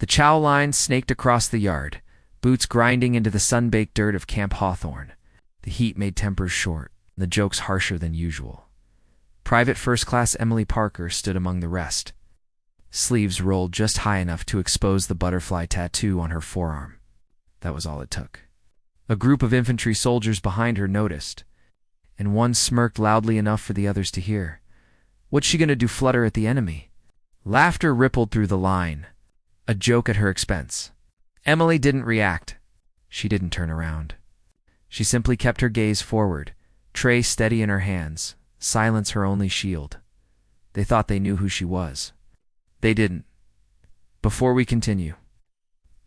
The chow line snaked across the yard, boots grinding into the sun-baked dirt of Camp Hawthorne. The heat made tempers short, the jokes harsher than usual. Private First Class Emily Parker stood among the rest. Sleeves rolled just high enough to expose the butterfly tattoo on her forearm. That was all it took. A group of infantry soldiers behind her noticed, and one smirked loudly enough for the others to hear. What's she gonna do, flutter at the enemy? Laughter rippled through the line, a joke at her expense. Emily didn't react. She didn't turn around. She simply kept her gaze forward, tray steady in her hands, silence her only shield. They thought they knew who she was. They didn't. Before we continue,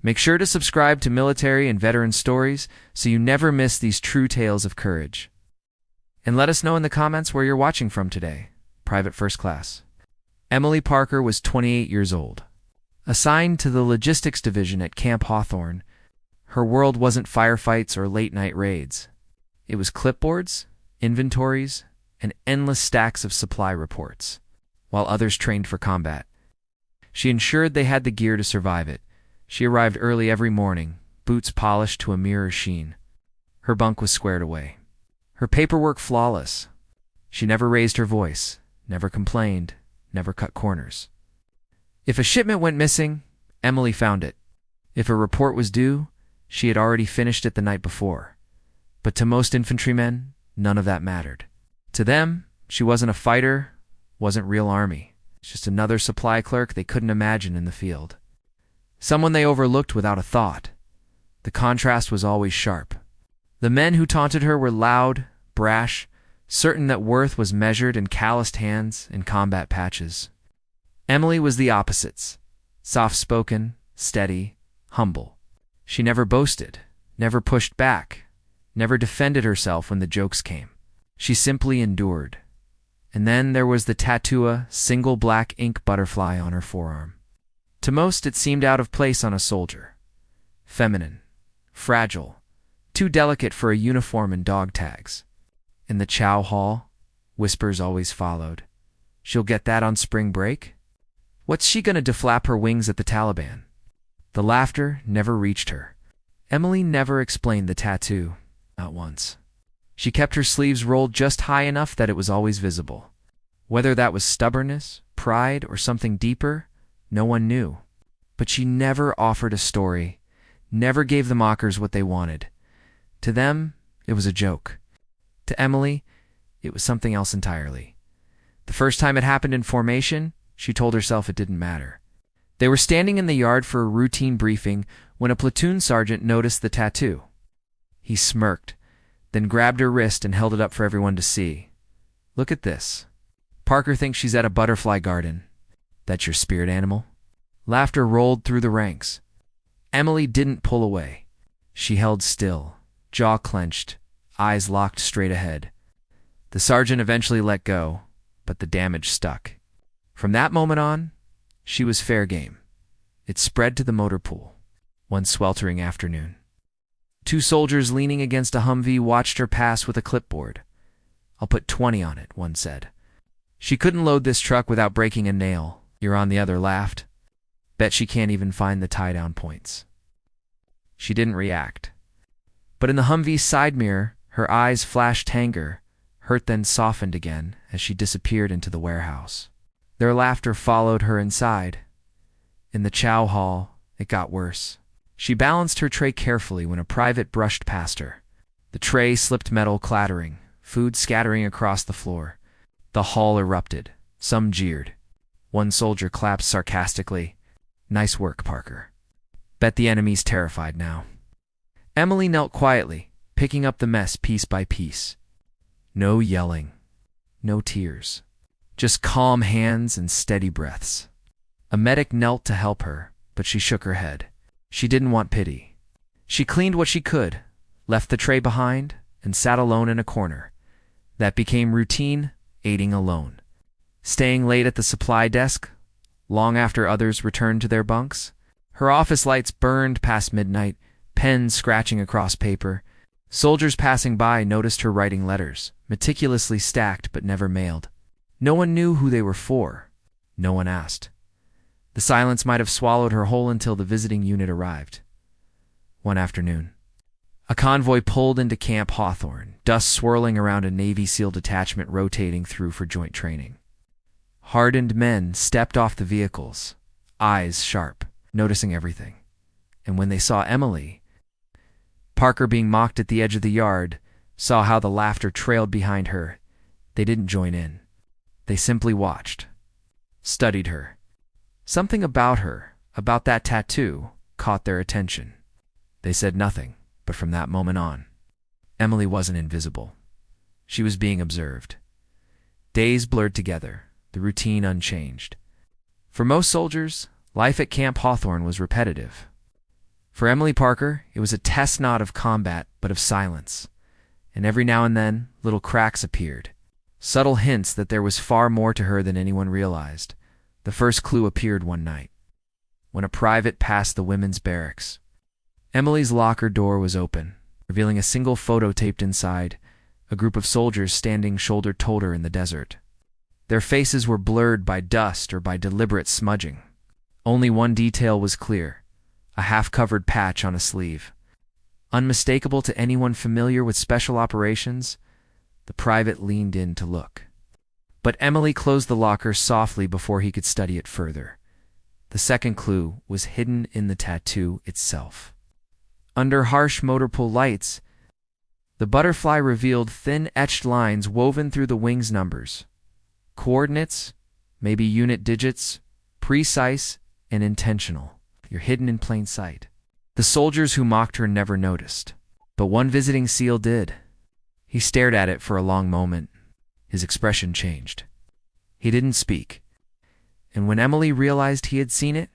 make sure to subscribe to Military and Veteran Stories so you never miss these true tales of courage. And let us know in the comments where you're watching from today. Private First Class. Emily Parker was 28 years old. Assigned to the Logistics Division at Camp Hawthorne, her world wasn't firefights or late-night raids. It was clipboards, inventories, and endless stacks of supply reports, while others trained for combat. She ensured they had the gear to survive it. She arrived early every morning, boots polished to a mirror sheen. Her bunk was squared away. Her paperwork flawless. She never raised her voice, never complained, never cut corners. If a shipment went missing, Emily found it. If a report was due, she had already finished it the night before. But to most infantrymen, none of that mattered. To them, she wasn't a fighter, wasn't real army. Just another supply clerk they couldn't imagine in the field. Someone they overlooked without a thought. The contrast was always sharp. The men who taunted her were loud, brash, certain that worth was measured in calloused hands and combat patches. Emily was the opposites. Soft-spoken, steady, humble. She never boasted, never pushed back, never defended herself when the jokes came. She simply endured. And then there was the tattoo, single black ink butterfly on her forearm. To most, it seemed out of place on a soldier. Feminine, fragile, too delicate for a uniform and dog tags. In the chow hall, whispers always followed. She'll get that on spring break? What's she gonna deflap her wings at the Taliban? The laughter never reached her. Emily never explained the tattoo, not once. She kept her sleeves rolled just high enough that it was always visible. Whether that was stubbornness, pride, or something deeper, no one knew. But she never offered a story, never gave the mockers what they wanted. To them, it was a joke. To Emily, it was something else entirely. The first time it happened in formation, she told herself it didn't matter. They were standing in the yard for a routine briefing when a platoon sergeant noticed the tattoo. He smirked, then grabbed her wrist and held it up for everyone to see. Look at this. Parker thinks she's at a butterfly garden. That's your spirit animal? Laughter rolled through the ranks. Emily didn't pull away. She held still, jaw clenched, eyes locked straight ahead. The sergeant eventually let go, but the damage stuck. From that moment on, she was fair game. It spread to the motor pool. One sweltering afternoon, 2 soldiers leaning against a Humvee watched her pass with a clipboard. "I'll put 20 on it," one said. "She couldn't load this truck without breaking a nail," on the other laughed. "Bet she can't even find the tie-down points." She didn't react. But in the Humvee's side mirror, her eyes flashed anger, hurt then softened again as she disappeared into the warehouse. Their laughter followed her inside. In the chow hall, it got worse. She balanced her tray carefully when a private brushed past her. The tray slipped, metal clattering, food scattering across the floor. The hall erupted. Some jeered. One soldier clapped sarcastically. "Nice work, Parker. Bet the enemy's terrified now." Emily knelt quietly, picking up the mess piece by piece. No yelling. No tears. Just calm hands and steady breaths. A medic knelt to help her, but she shook her head. She didn't want pity. She cleaned what she could, left the tray behind, and sat alone in a corner. That became routine, aiding alone. Staying late at the supply desk, long after others returned to their bunks. Her office lights burned past midnight, pens scratching across paper. Soldiers passing by noticed her writing letters, meticulously stacked but never mailed. No one knew who they were for. No one asked. The silence might have swallowed her whole until the visiting unit arrived. One afternoon, a convoy pulled into Camp Hawthorne, dust swirling around a Navy SEAL detachment rotating through for joint training. Hardened men stepped off the vehicles, eyes sharp, noticing everything. And when they saw Emily, Parker being mocked at the edge of the yard, saw how the laughter trailed behind her, they didn't join in. They simply watched, studied her. Something about her, about that tattoo, caught their attention. They said nothing, but from that moment on, Emily wasn't invisible. She was being observed. Days blurred together, the routine unchanged. For most soldiers, life at Camp Hawthorne was repetitive. For Emily Parker, it was a test not of combat, but of silence. And every now and then, little cracks appeared. Subtle hints that there was far more to her than anyone realized. The first clue appeared one night, when a private passed the women's barracks. Emily's locker door was open, revealing a single photo taped inside, a group of soldiers standing shoulder to shoulder in the desert. Their faces were blurred by dust or by deliberate smudging. Only one detail was clear, a half-covered patch on a sleeve. Unmistakable to anyone familiar with special operations, the private leaned in to look. But Emily closed the locker softly before he could study it further. The second clue was hidden in the tattoo itself. Under harsh motor pool lights, the butterfly revealed thin etched lines woven through the wing's numbers. Coordinates, maybe unit digits, precise and intentional. You're hidden in plain sight. The soldiers who mocked her never noticed, but one visiting SEAL did. He stared at it for a long moment. His expression changed. He didn't speak, and when Emily realized he had seen it,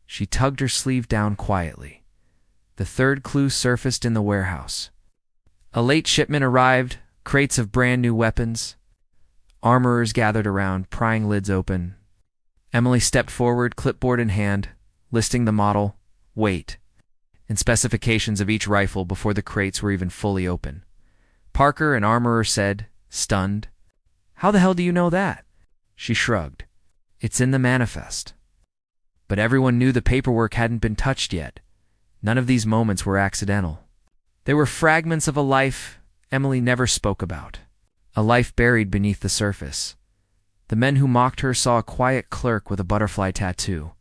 she tugged her sleeve down quietly. The third clue surfaced in the warehouse. A late shipment arrived, crates of brand new weapons. Armorers gathered around, prying lids open. Emily stepped forward, clipboard in hand, listing the model, weight, and specifications of each rifle before the crates were even fully open. Parker, an armorer, said, stunned, "How the hell do you know that?" She shrugged. "It's in the manifest." But everyone knew the paperwork hadn't been touched yet. None of these moments were accidental. They were fragments of a life Emily never spoke about, a life buried beneath the surface. The men who mocked her saw a quiet clerk with a butterfly tattoo.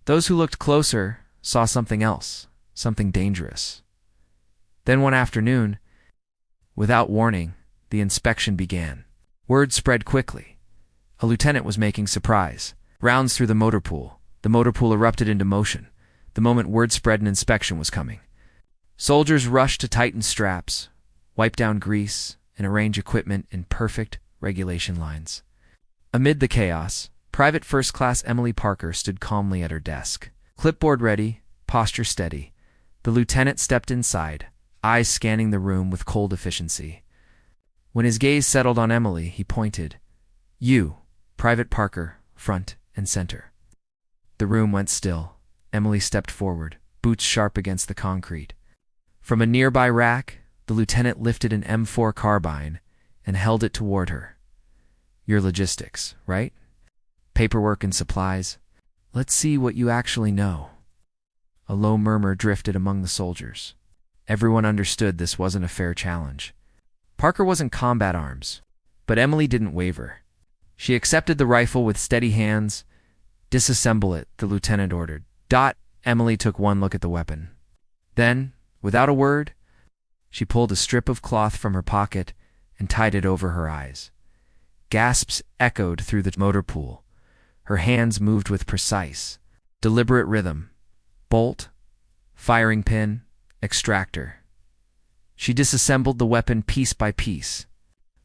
Those who looked closer saw something else, something dangerous. Then one afternoon, without warning, the inspection began. Word spread quickly. A lieutenant was making surprise rounds through the motor pool. The motor pool erupted into motion. The moment word spread, an inspection was coming. Soldiers rushed to tighten straps, wipe down grease, and arrange equipment in perfect regulation lines. Amid the chaos, Private First Class Emily Parker stood calmly at her desk. Clipboard ready, posture steady. The lieutenant stepped inside, eyes scanning the room with cold efficiency. When his gaze settled on Emily, he pointed. "You, Private Parker, front and center." The room went still. Emily stepped forward, boots sharp against the concrete. From a nearby rack, the lieutenant lifted an M4 carbine and held it toward her. "Your logistics, right? Paperwork and supplies. Let's see what you actually know." A low murmur drifted among the soldiers. Everyone understood this wasn't a fair challenge. Parker wasn't combat arms, but Emily didn't waver. She accepted the rifle with steady hands. "Disassemble it," the lieutenant ordered. Emily took one look at the weapon. Then, without a word, she pulled a strip of cloth from her pocket and tied it over her eyes. Gasps echoed through the motor pool. Her hands moved with precise, deliberate rhythm. Bolt, firing pin, extractor. She disassembled the weapon piece by piece,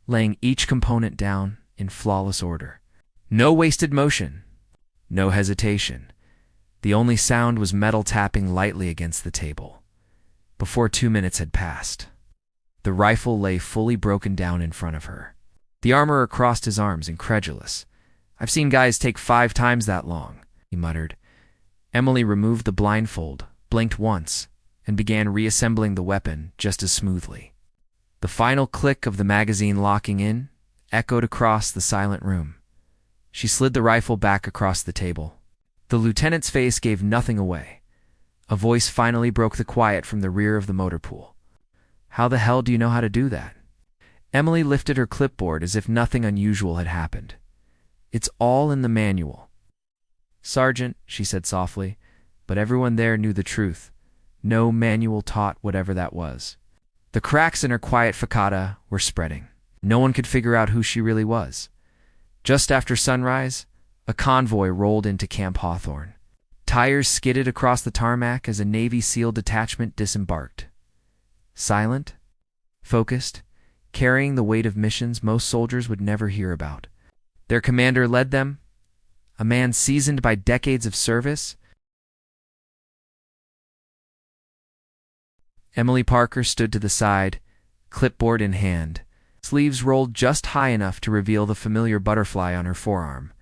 laying each component down in flawless order. No wasted motion, no hesitation. The only sound was metal tapping lightly against the table. Before 2 minutes had passed, the rifle lay fully broken down in front of her. The armorer crossed his arms, incredulous. "I've seen guys take 5 times that long," he muttered. Emily removed the blindfold, blinked once, and began reassembling the weapon just as smoothly. The final click of the magazine locking in echoed across the silent room. She slid the rifle back across the table. The lieutenant's face gave nothing away. A voice finally broke the quiet from the rear of the motor pool. "How the hell do you know how to do that?" Emily lifted her clipboard as if nothing unusual had happened. "It's all in the manual." "Sergeant," she said softly, but everyone there knew the truth. No manual taught whatever that was. The cracks in her quiet facade were spreading. No one could figure out who she really was. Just after sunrise, a convoy rolled into Camp Hawthorne. Tires skidded across the tarmac as a Navy SEAL detachment disembarked. Silent, focused, carrying the weight of missions most soldiers would never hear about. Their commander led them, a man seasoned by decades of service. Emily Parker stood to the side, clipboard in hand, sleeves rolled just high enough to reveal the familiar butterfly on her forearm.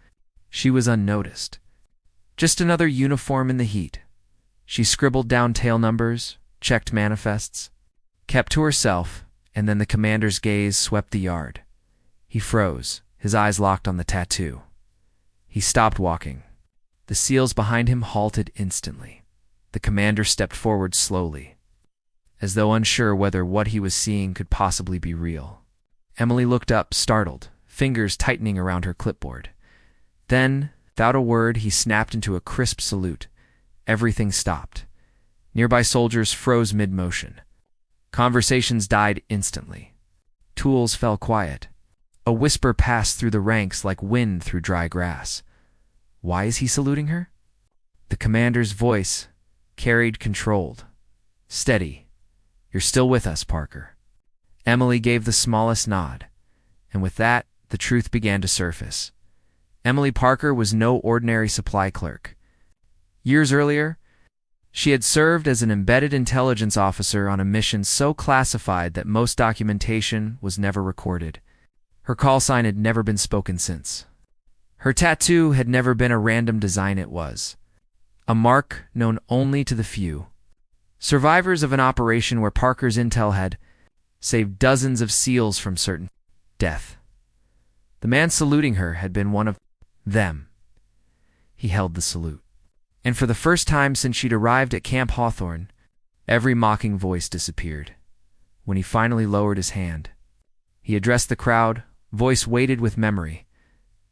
She was unnoticed. Just another uniform in the heat. She scribbled down tail numbers, checked manifests, kept to herself, and then the commander's gaze swept the yard. He froze, his eyes locked on the tattoo. He stopped walking. The SEALs behind him halted instantly. The commander stepped forward slowly, as though unsure whether what he was seeing could possibly be real. Emily looked up, startled, fingers tightening around her clipboard. Then, without a word, he snapped into a crisp salute. Everything stopped. Nearby soldiers froze mid-motion. Conversations died instantly. Tools fell quiet. A whisper passed through the ranks like wind through dry grass. Why is he saluting her? The commander's voice carried controlled. Steady. You're still with us, Parker. Emily gave the smallest nod, and with that, the truth began to surface. Emily Parker was no ordinary supply clerk. Years earlier, she had served as an embedded intelligence officer on a mission so classified that most documentation was never recorded. Her call sign had never been spoken since. Her tattoo had never been a random design, it was a mark known only to the few. Survivors of an operation where Parker's intel had saved dozens of SEALs from certain death. The man saluting her had been one of them. He held the salute. And for the first time since she'd arrived at Camp Hawthorne, every mocking voice disappeared. When he finally lowered his hand, he addressed the crowd, voice weighted with memory.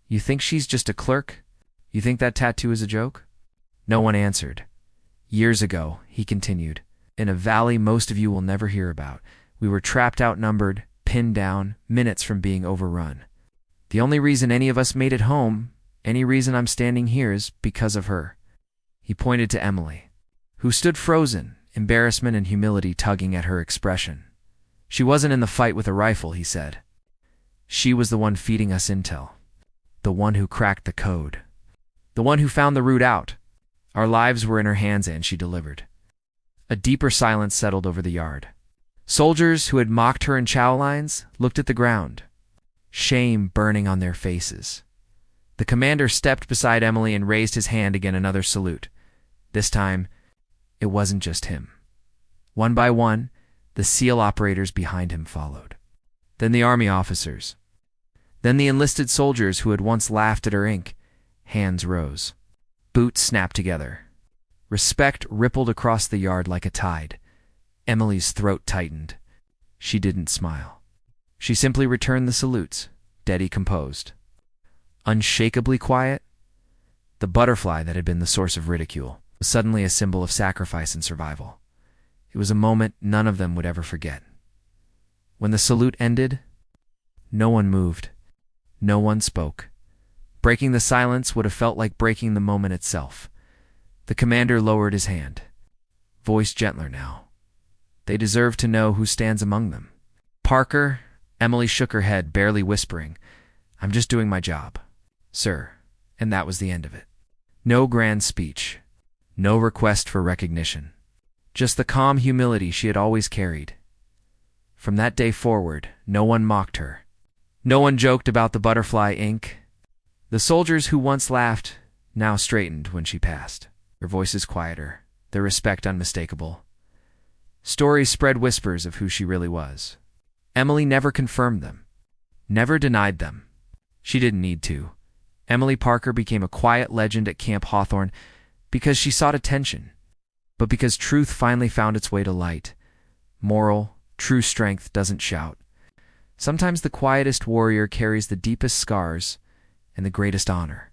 "You think she's just a clerk? You think that tattoo is a joke?" No one answered. "Years ago," he continued, "in a valley most of you will never hear about, we were trapped, outnumbered, pinned down, minutes from being overrun. The only reason any of us made it home, any reason I'm standing here, is because of her." He pointed to Emily, who stood frozen, embarrassment and humility tugging at her expression. "She wasn't in the fight with a rifle," he said. "She was the one feeding us intel. The one who cracked the code. The one who found the route out. Our lives were in her hands and she delivered." A deeper silence settled over the yard. Soldiers who had mocked her in chow lines looked at the ground, shame burning on their faces. The commander stepped beside Emily and raised his hand again, another salute. This time, it wasn't just him. One by one, the SEAL operators behind him followed. Then the Army officers. Then the enlisted soldiers who had once laughed at her ink. Hands rose. Boots snapped together. Respect rippled across the yard like a tide. Emily's throat tightened. She didn't smile. She simply returned the salutes, deadly composed. Unshakably quiet, the butterfly that had been the source of ridicule was suddenly a symbol of sacrifice and survival. It was a moment none of them would ever forget. When the salute ended, no one moved. No one spoke. Breaking the silence would have felt like breaking the moment itself. The commander lowered his hand, voice gentler now. They deserve to know who stands among them. "Parker," Emily shook her head, barely whispering, "I'm just doing my job, sir." And that was the end of it. No grand speech. No request for recognition. Just the calm humility she had always carried. From that day forward, no one mocked her. No one joked about the butterfly ink. The soldiers who once laughed now straightened when she passed, their voices quieter, their respect unmistakable. Stories spread whispers of who she really was. Emily never confirmed them, never denied them. She didn't need to. Emily Parker became a quiet legend at Camp Hawthorne because she sought attention, but because truth finally found its way to light. Moral, true strength doesn't shout. Sometimes the quietest warrior carries the deepest scars and the greatest honor.